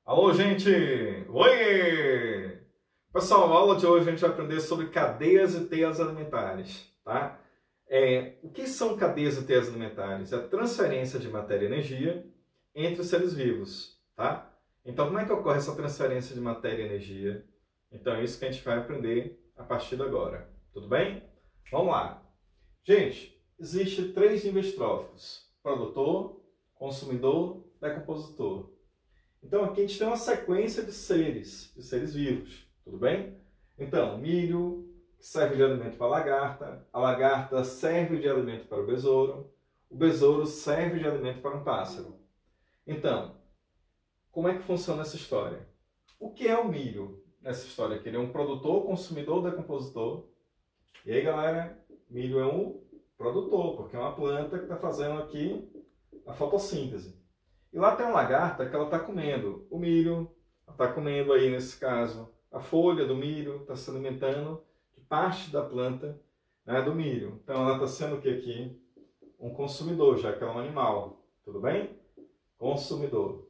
Alô, gente! Oi! Pessoal, na aula de hoje a gente vai aprender sobre cadeias e teias alimentares, tá? O que são cadeias e teias alimentares? É a transferência de matéria e energia entre os seres vivos, tá? Então, como é que ocorre essa transferência de matéria e energia? Então, é isso que a gente vai aprender a partir de agora, tudo bem? Vamos lá! Gente, existem três níveis tróficos: produtor, consumidor, decompositor. Então aqui a gente tem uma sequência de seres vivos, tudo bem? Então, milho, que serve de alimento para a lagarta serve de alimento para o besouro serve de alimento para um pássaro. Então, como é que funciona essa história? O que é o milho nessa história aqui? Ele é um produtor, consumidor, decompositor. E aí, galera, milho é um produtor, porque é uma planta que está fazendo aqui a fotossíntese. E lá tem uma lagarta que ela está comendo o milho, ela está comendo aí, nesse caso, a folha do milho, está se alimentando de parte da planta, né, do milho. Então ela está sendo o que aqui? Um consumidor, já que ela é um animal, tudo bem? Consumidor.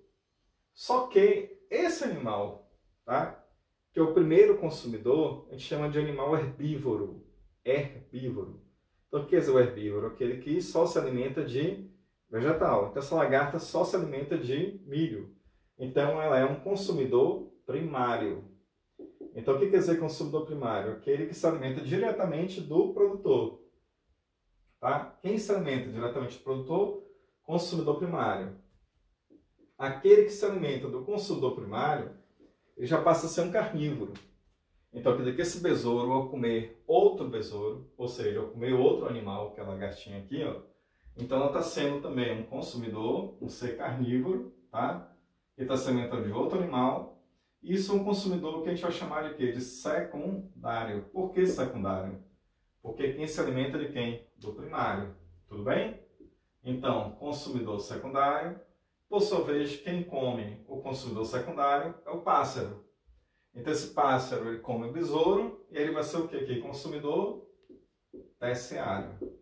Só que esse animal, tá, que é o primeiro consumidor, a gente chama de animal herbívoro. Herbívoro. Então o que é o herbívoro? Aquele que só se alimenta de vegetal. Então essa lagarta só se alimenta de milho. Então ela é um consumidor primário. Então o que quer dizer consumidor primário? Aquele que se alimenta diretamente do produtor. Tá? Quem se alimenta diretamente do produtor? Consumidor primário. Aquele que se alimenta do consumidor primário, ele já passa a ser um carnívoro. Então quer dizer que esse besouro, ao comer outro besouro, ou seja, ao comer outro animal, que é a lagartinha aqui, ó, então ela está sendo também um consumidor, um ser carnívoro, tá? Que está se alimentando de outro animal. Isso é um consumidor que a gente vai chamar de quê? De secundário. Por que secundário? Porque quem se alimenta de quem? Do primário. Tudo bem? Então, consumidor secundário. Por sua vez, quem come o consumidor secundário é o pássaro. Então esse pássaro ele come o besouro e ele vai ser o quê aqui? Consumidor terciário.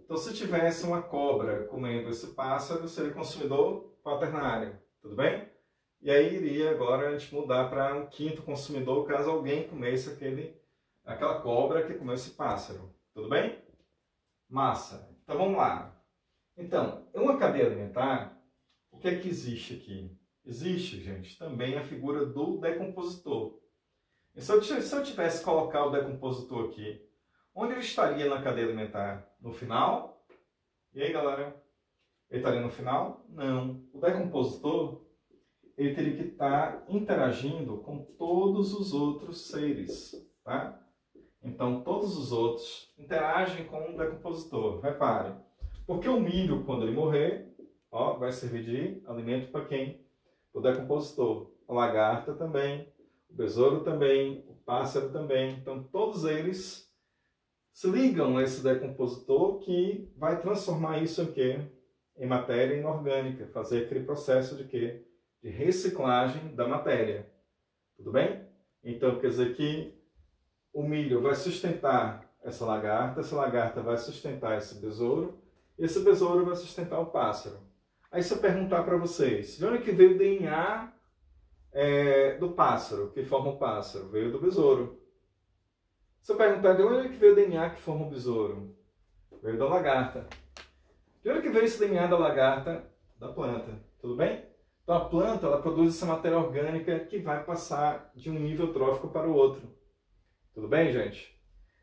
Então, se tivesse uma cobra comendo esse pássaro, seria consumidor quaternário, tudo bem? E aí iria agora a gente mudar para um quinto consumidor, caso alguém comesse aquela cobra que comeu esse pássaro, tudo bem? Massa. Então, vamos lá. Então, em uma cadeia alimentar, o que é que existe aqui? Existe, gente, também a figura do decompositor. E se eu tivesse que colocar o decompositor aqui, onde ele estaria na cadeia alimentar? No final? E aí, galera? Ele estaria no final? Não. O decompositor, ele teria que estar interagindo com todos os outros seres, tá? Então, todos os outros interagem com o decompositor. Repare. Porque o milho, quando ele morrer, ó, vai servir de alimento para quem? O decompositor. A lagarta também, o besouro também, o pássaro também. Então, todos eles se ligam a esse decompositor que vai transformar isso em quê? Em matéria inorgânica, fazer aquele processo de quê? De reciclagem da matéria. Tudo bem? Então, quer dizer que o milho vai sustentar essa lagarta vai sustentar esse besouro vai sustentar o pássaro. Aí se eu perguntar para vocês, de onde é que veio o DNA do pássaro, que forma o pássaro? Veio do besouro. Se eu perguntar de onde é que veio o DNA que forma o besouro? Veio da lagarta. De onde é que veio esse DNA da lagarta? Da planta. Tudo bem? Então a planta ela produz essa matéria orgânica que vai passar de um nível trófico para o outro. Tudo bem, gente?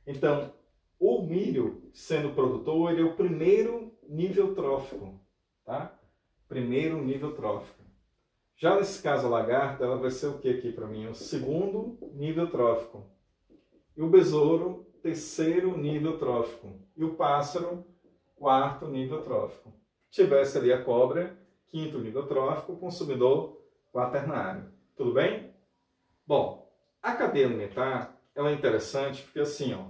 Então, o milho, sendo produtor, ele é o primeiro nível trófico. Tá? Primeiro nível trófico. Já nesse caso a lagarta, ela vai ser o que aqui para mim? O segundo nível trófico. E o besouro, terceiro nível trófico. E o pássaro, quarto nível trófico. Tivesse ali a cobra, quinto nível trófico, consumidor quaternário. Tudo bem? Bom, a cadeia alimentar ela é interessante porque assim, ó,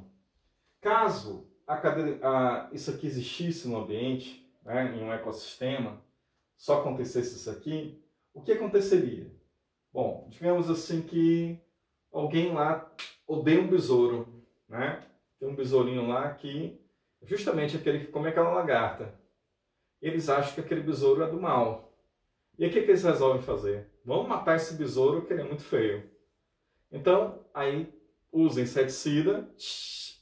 caso isso aqui existisse no ambiente, né, em um ecossistema, só acontecesse isso aqui, o que aconteceria? Bom, digamos assim que alguém lá odeia um besouro, né? Tem um besourinho lá que justamente aquele que come aquela lagarta. Eles acham que aquele besouro é do mal. E aí o que eles resolvem fazer? Vamos matar esse besouro que ele é muito feio. Então, aí usa inseticida,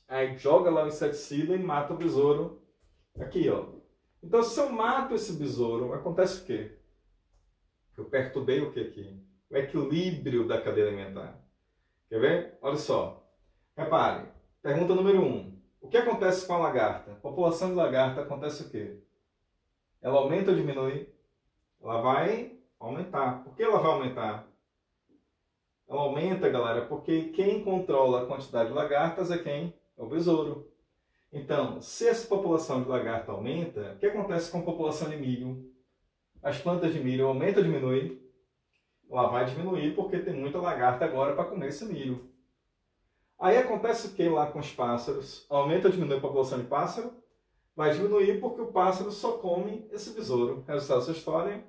aí joga lá o inseticida e mata o besouro aqui, ó. Então, se eu mato esse besouro, acontece o quê? Eu perturbei o que aqui? O equilíbrio da cadeia alimentar. Quer ver? Olha só. Repare. Pergunta número 1. O que acontece com a lagarta? População de lagarta acontece o quê? Ela aumenta ou diminui? Ela vai aumentar. Por que ela vai aumentar? Ela aumenta, galera, porque quem controla a quantidade de lagartas é quem? É o besouro. Então, se essa população de lagarta aumenta, o que acontece com a população de milho? As plantas de milho aumentam ou diminuem? Ela vai diminuir porque tem muita lagarta agora para comer esse milho. Aí acontece o que lá com os pássaros? Aumenta ou diminui a população de pássaro? Vai diminuir porque o pássaro só come esse besouro. Resultado dessa história,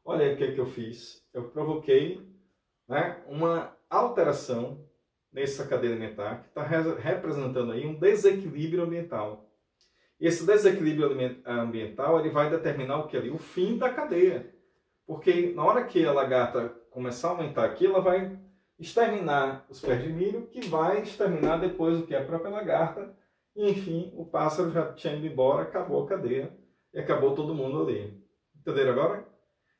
olha aí o que eu fiz. Eu provoquei, né, uma alteração nessa cadeia alimentar que está representando aí um desequilíbrio ambiental. E esse desequilíbrio ambiental ele vai determinar o que ali? O fim da cadeia. Porque na hora que a lagarta começar a aumentar aqui, ela vai exterminar os pés de milho, que vai exterminar depois o que é a própria lagarta. E, enfim, o pássaro já tinha ido embora, acabou a cadeia e acabou todo mundo ali. Entenderam agora?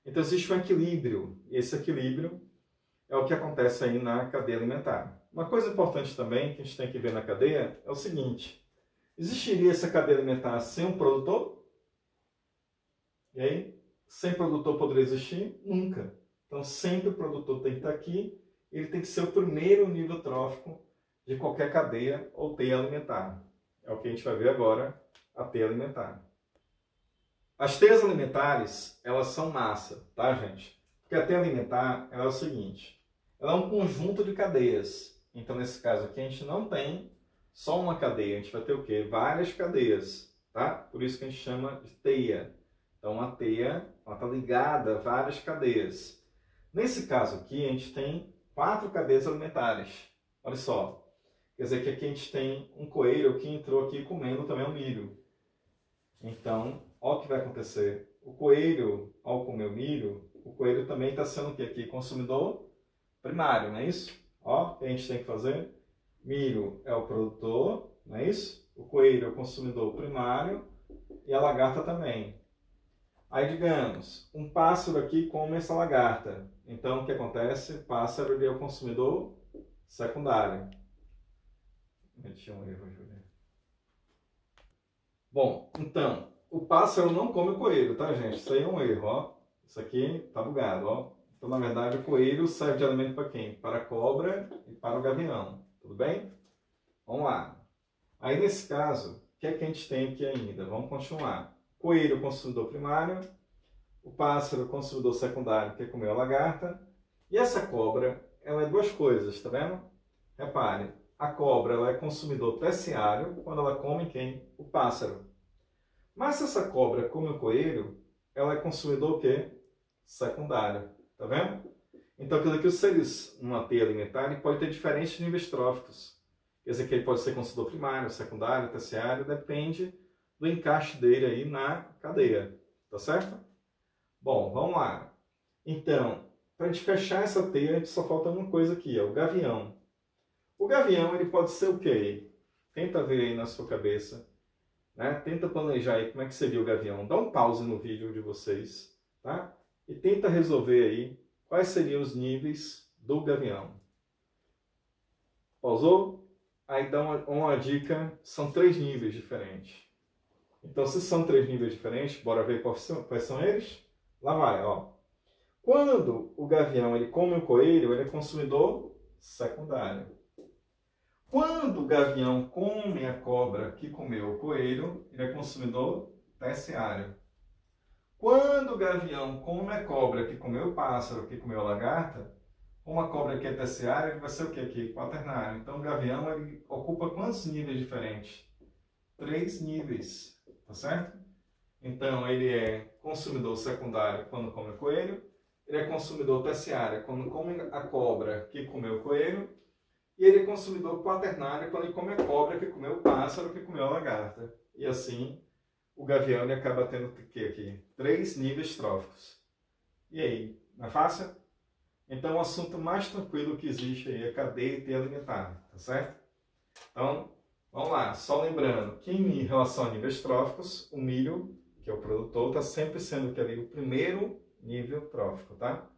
Então existe um equilíbrio. E esse equilíbrio é o que acontece aí na cadeia alimentar. Uma coisa importante também que a gente tem que ver na cadeia é o seguinte. Existiria essa cadeia alimentar sem um produtor? E aí? Sem produtor poderia existir? Nunca. Então, sempre o produtor tem que estar aqui, ele tem que ser o primeiro nível trófico de qualquer cadeia ou teia alimentar. É o que a gente vai ver agora, a teia alimentar. As teias alimentares, elas são massa, tá, gente? Porque a teia alimentar ela é o seguinte, ela é um conjunto de cadeias. Então, nesse caso aqui, a gente não tem só uma cadeia, a gente vai ter o quê? Várias cadeias, tá? Por isso que a gente chama de teia. Então, a teia está ligada a várias cadeias. Nesse caso aqui, a gente tem 4 cadeias alimentares. Olha só. Quer dizer que aqui a gente tem um coelho que entrou aqui comendo também o milho. Então, olha o que vai acontecer. O coelho, ao comer o milho, o coelho também está sendo o que aqui? Consumidor primário, não é isso? Ó, o que a gente tem que fazer? Milho é o produtor, não é isso? O coelho é o consumidor primário e a lagarta também. Aí, digamos, um pássaro aqui come essa lagarta. Então, o que acontece? O pássaro ele é o consumidor secundário. Meti um erro, Júlia. Bom, então, o pássaro não come o coelho, tá, gente? Isso aí é um erro, ó. Isso aqui tá bugado, ó. Então, na verdade, o coelho serve de alimento para quem? Para a cobra e para o gavião. Tudo bem? Vamos lá. Aí, nesse caso, o que é que a gente tem aqui ainda? Vamos continuar. Coelho, consumidor primário. O pássaro, consumidor secundário, que comeu a lagarta. E essa cobra, ela é 2 coisas, tá vendo? Repare, a cobra ela é consumidor terciário quando ela come quem? O pássaro. Mas se essa cobra come o coelho, ela é consumidor o quê? Secundário. Tá vendo? Então, aquilo que os seres numa teia alimentar ele pode ter diferentes níveis tróficos. Quer dizer que ele pode ser consumidor primário, secundário, terciário, depende do encaixe dele aí na cadeia. Tá certo? Bom, vamos lá. Então, para a gente fechar essa teia, a gente só falta uma coisa aqui, ó, o gavião. O gavião ele pode ser o quê? Tenta ver aí na sua cabeça. Né? Tenta planejar aí como é que seria o gavião. Dá um pause no vídeo de vocês. Tá? E tenta resolver aí quais seriam os níveis do gavião. Pausou? Aí dá uma dica. São 3 níveis diferentes. Então, se são 3 níveis diferentes, bora ver quais são eles? Lá vai, ó. Quando o gavião ele come o coelho, ele é consumidor secundário. Quando o gavião come a cobra que comeu o coelho, ele é consumidor terciário. Quando o gavião come a cobra que comeu o pássaro, que comeu a lagarta, como a cobra que é terciária, ele vai ser o que aqui? Quaternário. Então o gavião ele ocupa quantos níveis diferentes? 3 níveis, tá certo? Então ele é consumidor secundário quando come o coelho, ele é consumidor terciário quando come a cobra que comeu o coelho, e ele é consumidor quaternário quando ele come a cobra que comeu o pássaro que comeu a lagarta. E assim, o gavião ele acaba tendo o que aqui? 3 níveis tróficos. E aí, não é fácil? Então, o assunto mais tranquilo que existe aí é cadeia e teia alimentar, tá certo? Então, vamos lá. Só lembrando que em relação a níveis tróficos, o milho, que é o produtor, está sempre sendo que ali o primeiro nível trófico, tá?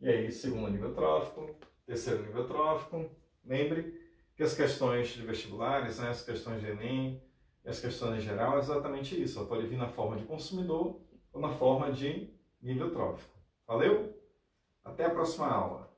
E aí, segundo nível trófico, terceiro nível trófico. Lembre que as questões de vestibulares, né, as questões de Enem, e as questões em geral, é exatamente isso. Ela pode vir na forma de consumidor ou na forma de nível trófico. Valeu? Até a próxima aula.